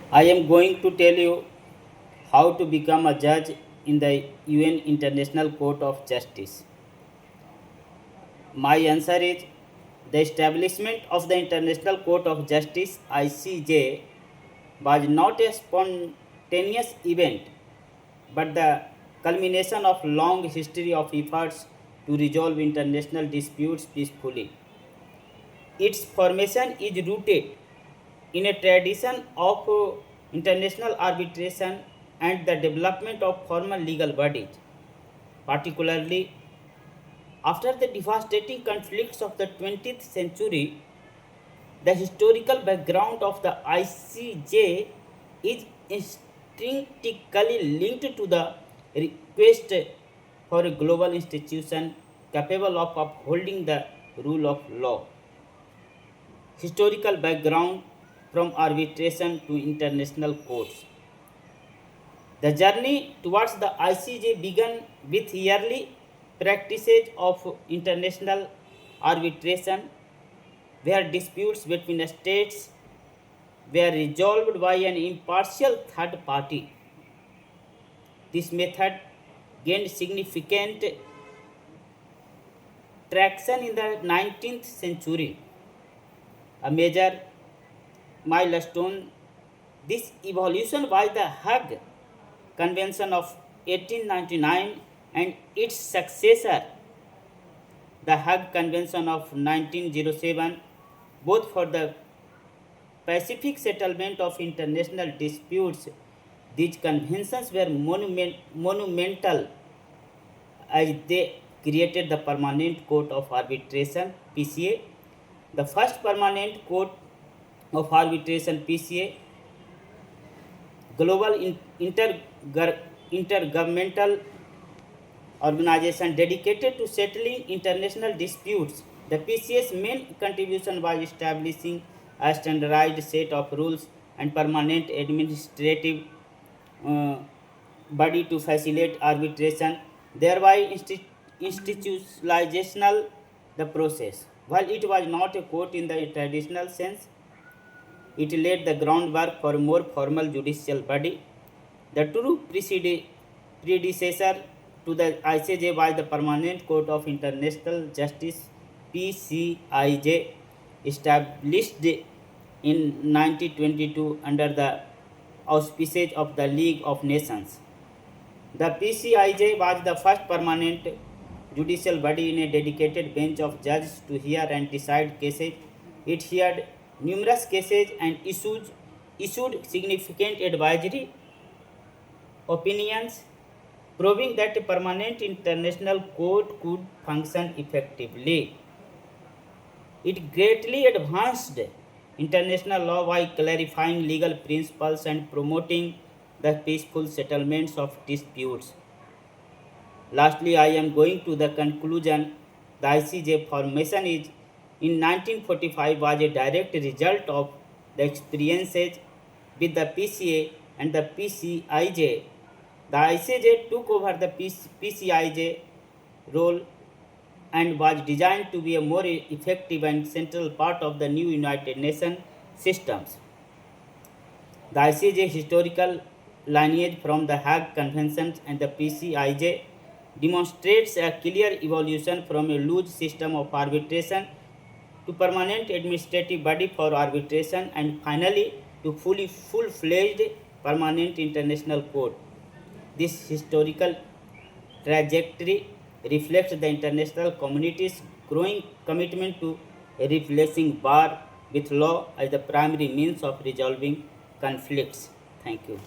I am going to tell you how to become a judge in the UN International Court of Justice. My answer is the establishment of the International Court of Justice ICJ was not a spontaneous event but the culmination of long history of efforts to resolve international disputes peacefully. Its formation is rooted in a tradition of international arbitration and the development of formal legal bodies, particularly after the devastating conflicts of the 20th century. The historical background of the ICJ is intrinsically linked to the request for a global institution capable of upholding the rule of law. Historical background from arbitration to international courts. The journey towards the ICJ began with yearly practices of international arbitration, where disputes between states were resolved by an impartial third party. This method gained significant traction in the 19th century, a major milestone. This evolution was the Hague Convention of 1899 and its successor, the Hague Convention of 1907, both for the pacific settlement of international disputes. These conventions were monumental as they created the Permanent Court of Arbitration (PCA), the first permanent court of arbitration (PCA), global intergovernmental organization dedicated to settling international disputes. The PCA's main contribution was establishing a standardized set of rules and permanent administrative uh, body to facilitate arbitration, thereby institutionalizational the process. While it was not a court in the traditional sense, it laid the groundwork for a more formal judicial body. The true predecessor to the ICJ was the Permanent Court of International Justice (PCIJ), established in 1922 under the auspices of the League of Nations. The PCIJ was the first permanent judicial body in a dedicated bench of judges to hear and decide cases. It heard numerous cases and issued significant advisory opinions, proving that a permanent international court could function effectively. It greatly advanced international law by clarifying legal principles and promoting the peaceful settlements of disputes. Lastly, I am going to the conclusion. The ICJ formation is in 1945 was a direct result of the experiences with the PCA and the PCIJ. The ICJ took over the PCIJ role and was designed to be a more effective and central part of the new United Nations systems. The ICJ historical lineage from the Hague Conventions and the PCIJ demonstrates a clear evolution from a loose system of arbitration to permanent administrative body for arbitration and finally to full-fledged permanent international court. This historical trajectory reflects the international community's growing commitment to replacing war with law as the primary means of resolving conflicts. Thank you.